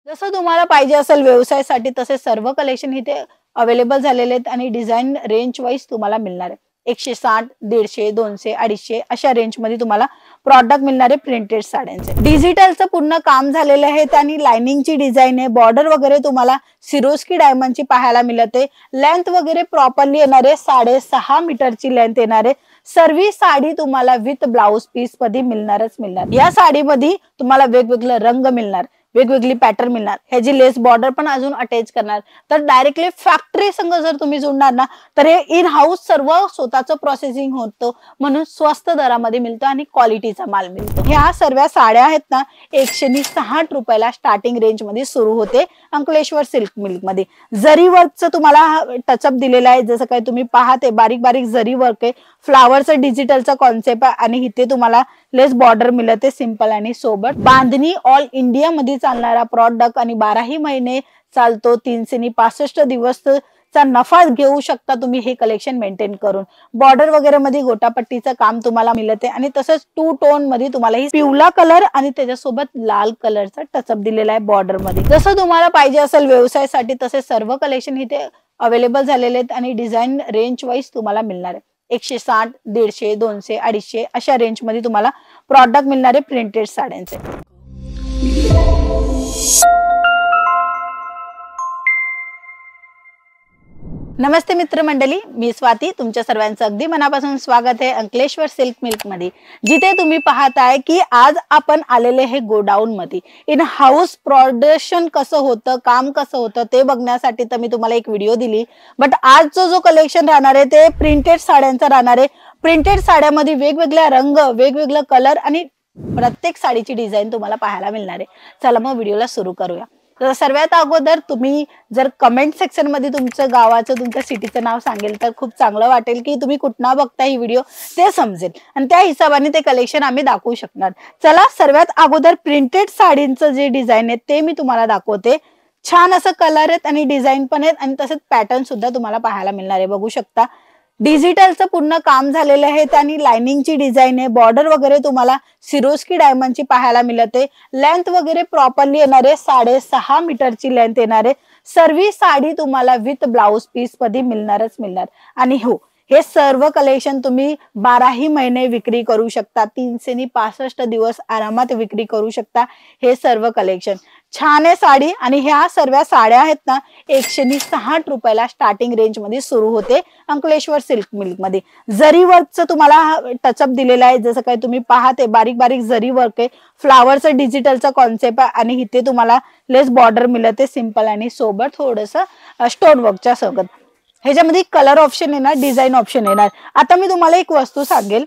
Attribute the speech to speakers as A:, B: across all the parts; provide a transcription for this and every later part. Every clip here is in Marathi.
A: जसं तुम्हाला पाहिजे असेल व्यवसायासाठी तसे सर्व कलेक्शन इथे अवेलेबल झालेले आहेत आणि डिझाइन रेंज वाईज तुम्हाला मिळणार आहे. 160, 150, 200, 250 अशा रेंजमध्ये तुम्हाला प्रॉडक्ट मिळणार आहे प्रिंटेड साड्यांचे. डिजिटलचं पूर्ण काम झालेलं आहे आणि लाइनिंगची डिझाईन आहे. बॉर्डर वगैरे तुम्हाला सिरोस्की डायमंडची पाहायला मिळते. लेंथ वगैरे प्रॉपरली येणार आहे. 6.5 मीटरची लेंथ येणार आहे. सर्व साडी तुम्हाला विथ ब्लाउज पीस मध्ये मिळणारच मिळणार. या साडीमध्ये तुम्हाला वेगवेगळे रंग मिळणार, वेगवेगळी पॅटर्न मिळणार. ह्याची लेस बॉर्डर पण अजून अटॅच करणार. तर डायरेक्टली फॅक्टरी संग जर तुम्ही जोडणार ना तर हे इन हाऊस सर्व स्वतःचं प्रोसेसिंग होतं, म्हणून स्वस्त दरामध्ये मिळतं आणि क्वालिटीचा माल मिळतो. ह्या सर्व साड्या आहेत ना 160 रुपयाला स्टार्टिंग रेंज मध्ये सुरू होते अंकलेश्वर सिल्क मिल्क मध्ये. जरी वर्कचं तुम्हाला टचअप दिलेला आहे, जसं काही तुम्ही पाहते बारीक बारीक जरी वर्क आहे. फ्लावरचं डिजिटलचा कॉन्सेप्ट आहे आणि इथे तुम्हाला लेस बॉर्डर मिळते सिंपल आणि सोबत. बांधणी ऑल इंडिया मध्ये चालणारा प्रॉडक्ट आणि 12ही महिने चालतो. 365 दिवस चा नफा घेऊ शकता तुम्ही हे कलेक्शन मेंटेन करून. बॉर्डर वगैरे मध्ये गोटापट्टीचं काम तुम्हाला मिळते आणि तसंच 2 टोन मध्ये तुम्हाला ही पिवळा कलर आणि त्याच्यासोबत लाल कलरचा टचअप दिलेला आहे बॉर्डर मध्ये. जसं तुम्हाला पाहिजे असेल व्यवसायासाठी तसे सर्व कलेक्शन इथे अवेलेबल झालेले आहेत आणि डिझाइन रेंज वाईज तुम्हाला मिळणार आहे. 160, 150, 200, 250 अशा रेंज मध्ये तुम्हाला प्रॉडक्ट मिळणार आहे प्रिंटेड साड्यांचे. नमस्ते मित्र मंडळी, मी स्वाती तुमच्या सर्वांचं अगदी मनापासून स्वागत आहे अंकलेश्वर सिल्क मिल्क मध्ये, जिथे तुम्ही पाहताय की आज आपण आलेले हे गोडाऊन मध्ये. इन हाऊस प्रोडक्शन कसं होतं, काम कसं होतं ते बघण्यासाठी तर मी तुम्हाला एक व्हिडिओ दिली. बट आज जो कलेक्शन राहणार आहे ते प्रिंटेड साड्यांचा राहणार आहे. प्रिंटेड साड्यामध्ये वेगवेगळ्या रंग, वेगवेगळे कलर आणि प्रत्येक साडीची डिझाईन तुम्हाला पाहायला मिळणार आहे. चला मग व्हिडिओला सुरू करूया. तर सर्वात अगोदर तुम्ही जर कमेंट सेक्शन मध्ये तुमचं गावाचं, तुमच्या सिटीचं नाव सांगेल तर खूप चांगलं वाटेल की तुम्ही कुठनं बघता ही व्हिडिओ ते समजेल आणि त्या हिशोबाने ते कलेक्शन आम्ही दाखवू शकणार. चला सर्वात अगोदर प्रिंटेड साडींचं जे डिझाईन आहे ते मी तुम्हाला दाखवते. छान असं कलर आहेत आणि डिझाईन पण आहेत आणि तसंच पॅटर्न सुद्धा तुम्हाला पाहायला मिळणार आहे. बघू शकता डिजिटलचं पूर्ण काम झालेलं आहे आणि लाइनिंगची डिझाईन आहे. बॉर्डर वगैरे तुम्हाला सिरोस्की डायमंडची पाहायला मिळते. लेंथ वगैरे प्रॉपरली येणार आहे. 6.5 मीटरची लेंथ येणार आहे. सर्व साडी तुम्हाला विथ ब्लाउज पीस मध्ये मिळणारच मिळणार. आणि हो, हे सर्व कलेक्शन तुम्ही 12ही महिने विक्री करू शकता. 365 दिवस आरामात विक्री करू शकता हे सर्व कलेक्शन. छान आहे साडी आणि ह्या सर्व साड्या आहेत ना 160 रुपयाला स्टार्टिंग रेंज मध्ये सुरू होते अंकलेश्वर सिल्क मिल्क मध्ये. जरी वर्कचं तुम्हाला टचअप दिलेला आहे, जसं काही तुम्ही पाहते बारीक बारीक जरी वर्क आहे. फ्लावरचं डिजिटलचा कॉन्सेप्ट आहे आणि इथे तुम्हाला लेस बॉर्डर मिळते सिंपल आणि सोबत थोडंसं स्टोन वर्कच्या सोबत. ह्याच्यामध्ये कलर ऑप्शन येणार, डिझाईन ऑप्शन येणार. आता मी तुम्हाला एक वस्तू सांगेल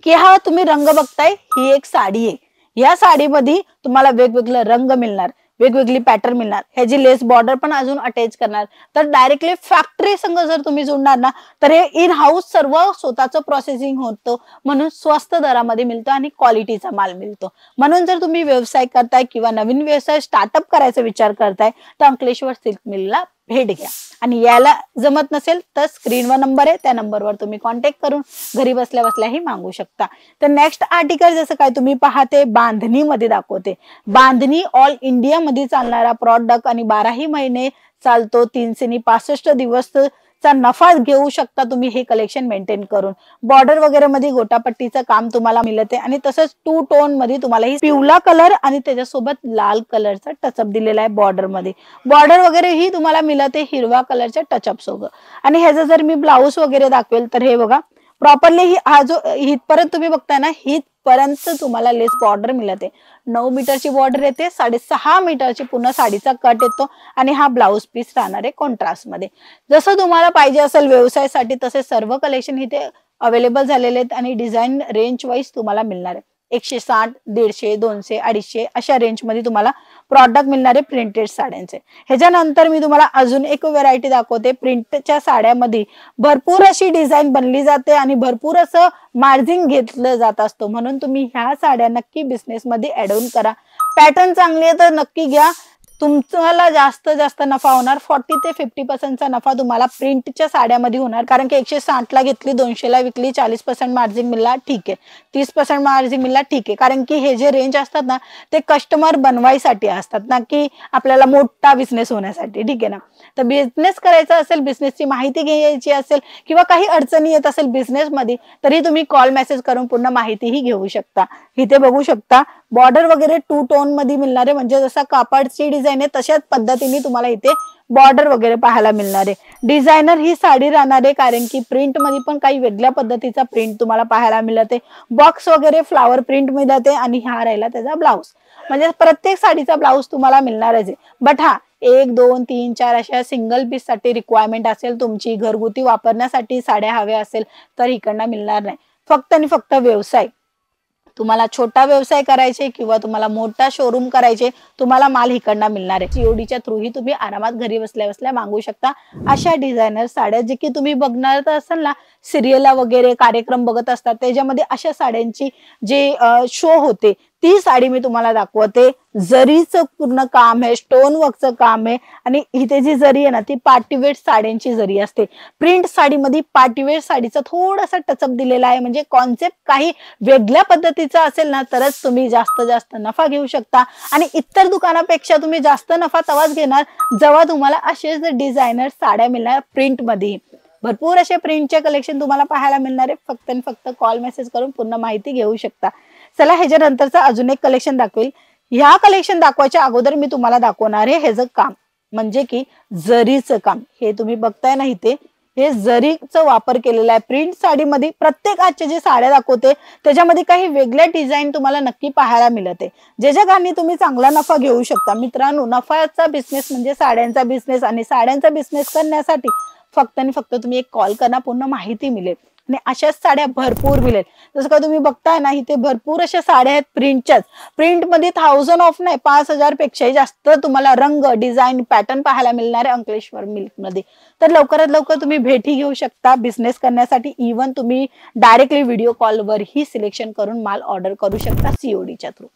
A: की हा तुम्ही रंग बघताय, ही एक साडी आहे. या साडीमध्ये तुम्हाला वेगवेगळे रंग मिळणार, वेगवेगळी पॅटर्न मिळणार. ह्याची लेस बॉर्डर पण अजून अटॅच करणार. तर डायरेक्टली फॅक्टरी संग जर तुम्ही जोडणार ना तर हे इन हाऊस सर्व स्वतःचं प्रोसेसिंग होतं, म्हणून स्वस्त दरामध्ये मिळतं आणि क्वालिटीचा माल मिळतो. म्हणून जर तुम्ही व्यवसाय करताय किंवा नवीन व्यवसाय स्टार्टअप करायचा विचार करताय तर अंकलेश्वर सिल्क मिलला भेट घ्या. आणि याला जमत नसेल तर स्क्रीनवर नंबर आहे, त्या नंबरवर तुम्ही कॉन्टॅक्ट करून घरी बसल्या बसल्याही मागू शकता. तर नेक्स्ट आर्टिकल जसं काय तुम्ही पाहते बांधणी मध्ये दाखवते. बांधणी ऑल इंडिया मध्ये चालणारा प्रॉडक्ट आणि 12ही महिने चालतो. 365 दिवस चा नफा घेऊ शकता तुम्ही हे कलेक्शन मेंटेन करून. बॉर्डर वगैरे मध्ये गोटापट्टीचं काम तुम्हाला मिळते आणि तसंच 2 टोन मध्ये तुम्हाला ही पिवळा कलर आणि त्याच्यासोबत लाल कलरचा टचअप दिलेला आहे बॉर्डर मध्ये. बॉर्डर वगैरे ही तुम्हाला मिळते हिरवा कलरच्या टचअप सोबत. आणि ह्याचं जर मी ब्लाऊज वगैरे दाखवेल तर हे बघा प्रॉपरली हा जो हितपर्यंत तुम्ही बघताय ना हितपर्यंत तुम्हाला लेस बॉर्डर मिळते. 9 मीटरची बॉर्डर येते. 6.5 मीटरची पूर्ण साडीचा कट येतो आणि हा ब्लाउज पीस राहणार आहे कॉन्ट्रास्ट मध्ये. जसं तुम्हाला पाहिजे असेल व्यवसायासाठी तसे सर्व कलेक्शन इथे अवेलेबल झालेले आहेत आणि डिझाईन रेंज वाईज तुम्हाला मिळणार आहे. 160, 150, 200, 250 अशा रेंज मध्ये तुम्हाला प्रॉडक्ट मिळणार आहे प्रिंटेड साड्यांचे. ह्याच्यानंतर मी तुम्हाला अजून एक व्हरायटी दाखवते. प्रिंटच्या साड्यामध्ये भरपूर अशी डिझाईन बनली जाते आणि भरपूर असं मार्जिन घेतलं जात असतो, म्हणून तुम्ही ह्या साड्या नक्की बिझनेस मध्ये ऍड ऑन करा. पॅटर्न चांगली आहे तर नक्की घ्या. तुम्हाला जास्त जास्त नफा होणार. 40 ते 50% नफा तुम्हाला प्रिंटच्या साड्यामध्ये होणार. कारण की 160 ला घेतली, 200 ला विकली, 40% मार्जिन मिळाला ठीक आहे, 30% मार्जिन मिळाला ठीक आहे. कारण की हे जे रेंज असतात ना ते कस्टमर बनवायसाठी असतात ना, की आपल्याला मोठा बिझनेस होण्यासाठी. ठीक आहे ना. तर बिझनेस करायचा असेल, बिझनेसची माहिती घ्यायची असेल किंवा काही अडचणी येत असेल बिझनेसमध्ये, तरी तुम्ही कॉल मेसेज करून पूर्ण माहितीही घेऊ शकता. इथे बघू शकता बॉर्डर वगैरे 2 टोन मध्ये मिळणारे, म्हणजे जसा कापडची डिझाईन आहे तशाच पद्धतीने तुम्हाला इथे बॉर्डर वगैरे पाहायला मिळणार आहे. डिझायनर ही साडी राहणार आहे, कारण की प्रिंट मध्ये पण काही वेगळ्या पद्धतीचा प्रिंट तुम्हाला पाहायला मिळते. बॉक्स वगैरे फ्लावर प्रिंट मिळते आणि हा राहिला त्याचा ब्लाऊज. म्हणजे प्रत्येक साडीचा ब्लाऊज तुम्हाला मिळणारच आहे. बट हा 1 2 3 4 अशा सिंगल पीस साठी रिक्वायरमेंट असेल तुमची, घरगुती वापरण्यासाठी साड्या हव्या असेल तर इकडनं मिळणार नाही. फक्त आणि फक्त व्यवसाय, तुम्हाला छोटा व्यवसाय करायचे किंवा तुम्हाला मोठा शोरूम करायचे, तुम्हाला माल इकडनं मिळणार आहे. सीओडीच्या थ्रू ही तुम्ही आरामात घरी बसल्या बसल्या मागवू शकता अशा डिझायनर साड्या, जे की तुम्ही बघणार तर असाल ना सिरियलला वगैरे कार्यक्रम बघत असतात, त्याच्यामध्ये अशा साड्यांची जे शो होते ती साडी मी तुम्हाला दाखवते. जरीचं पूर्ण काम आहे, स्टोन वर्कचं काम आहे आणि इथे जी जरी आहे ना ती पार्टीवेअर साड्यांची जरी असते. प्रिंट साडीमध्ये पार्टीवेअर साडीचा थोडासा टचअप दिलेला आहे, म्हणजे कॉन्सेप्ट काही वेगळ्या पद्धतीचा असेल ना तरच तुम्ही जास्त जास्त नफा घेऊ शकता. आणि इतर दुकानापेक्षा तुम्ही जास्त नफा तेव्हाच घेणार जेव्हा तुम्हाला असेच डिझायनर साड्या मिळणार प्रिंट मध्ये. भरपूर असे प्रिंटचे कलेक्शन तुम्हाला पाहायला मिळणार आहे. फक्त आणि फक्त कॉल मेसेज करून पूर्ण माहिती घेऊ शकता. चला ह्याच्या नंतरचं अजून एक कलेक्शन दाखवेल. ह्या कलेक्शन दाखवायच्या अगोदर मी तुम्हाला दाखवणार आहे ह्याचं काम, म्हणजे की जरीचं काम. हे तुम्ही बघताय ना इथे, हे जरीचा वापर केलेला आहे प्रिंट साडीमध्ये. प्रत्येक आजच्या जे साड्या दाखवते त्याच्यामध्ये काही वेगळ्या डिझाईन तुम्हाला नक्की पाहायला मिळते, ज्याच्या कारणी तुम्ही चांगला नफा घेऊ शकता. मित्रांनो, नफाचा बिझनेस म्हणजे साड्यांचा बिझनेस, आणि साड्यांचा बिझनेस करण्यासाठी फक्त आणि फक्त तुम्ही एक कॉल करा, पूर्ण माहिती मिळेल आणि अशाच साड्या भरपूर मिळेल. जसं का तुम्ही बघताय ना इथे भरपूर अशा साड्या आहेत प्रिंटच्याच. प्रिंटमध्ये 1000 ऑफ नाही, 5000 पेक्षाही जास्त तुम्हाला रंग, डिझाईन, पॅटर्न पाहायला मिळणार आहे अंकलेश्वर मिल्क मध्ये. तर लवकरात लवकर तुम्ही भेटी घेऊ शकता बिझनेस करण्यासाठी. इव्हन तुम्ही डायरेक्टली व्हिडिओ कॉलवर ही सिलेक्शन करून माल ऑर्डर करू शकता सीओडीच्या थ्रू.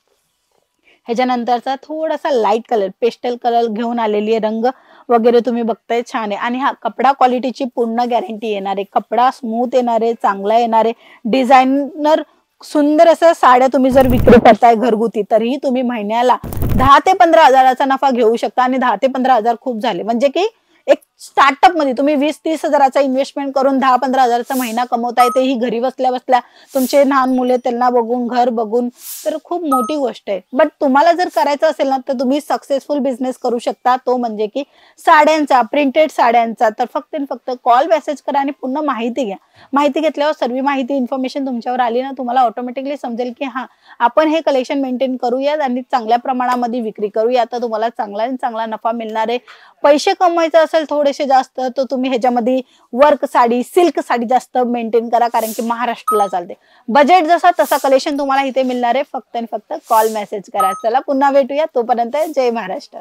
A: ह्याच्यानंतरचा थोडासा लाईट कलर, पेस्टल कलर घेऊन आलेली आहे. रंग वगैरे तुम्ही बघताय छान आहे. आणि हा कपडा क्वालिटीची पूर्ण गॅरंटी येणार आहे. कपडा स्मूथ येणार आहे, चांगला येणार आहे. डिझायनर सुंदर असं साड्या तुम्ही जर विक्री करताय घरगुती, तरीही तुम्ही महिन्याला 10 ते 15 हजाराचा नफा घेऊ शकता. आणि 10 ते 15 हजार खूप झाले, म्हणजे की एक स्टार्टअप मध्ये तुम्ही 20-30 हजाराचा इन्व्हेस्टमेंट करून 10-15 हजाराचा महिना कमवताय, तेही घरी बसल्या बसल्या तुमचे लहान मुले त्यांना बघून, घर बघून. तर खूप मोठी गोष्ट आहे. बट तुम्हाला जर करायचं असेल ना तर तुम्ही सक्सेसफुल बिझनेस करू शकता, तो म्हणजे की साड्यांचा, प्रिंटेड साड्यांचा. तर फक्त आणि फक्त कॉल मेसेज करा आणि पूर्ण माहिती घ्या. माहिती घेतल्यावर सर्व माहिती, इन्फॉर्मेशन तुमच्यावर आली ना, तुम्हाला ऑटोमॅटिकली समजेल की हा आपण हे कलेक्शन मेंटेन करूयात आणि चांगल्या प्रमाणामध्ये विक्री करूया. आता तुम्हाला चांगला नफा मिळणार आहे. पैसे कमवायचे असेल थोडेसे जास्त, तर तुम्ही ह्याच्यामध्ये वर्क साडी, सिल्क साडी जास्त मेंटेन करा, कारण की महाराष्ट्राला चालते. बजेट जसा तसा कलेक्शन तुम्हाला इथे मिळणार आहे. फक्त आणि फक्त कॉल मेसेज करा. चला पुन्हा भेटूया, तोपर्यंत जय महाराष्ट्र.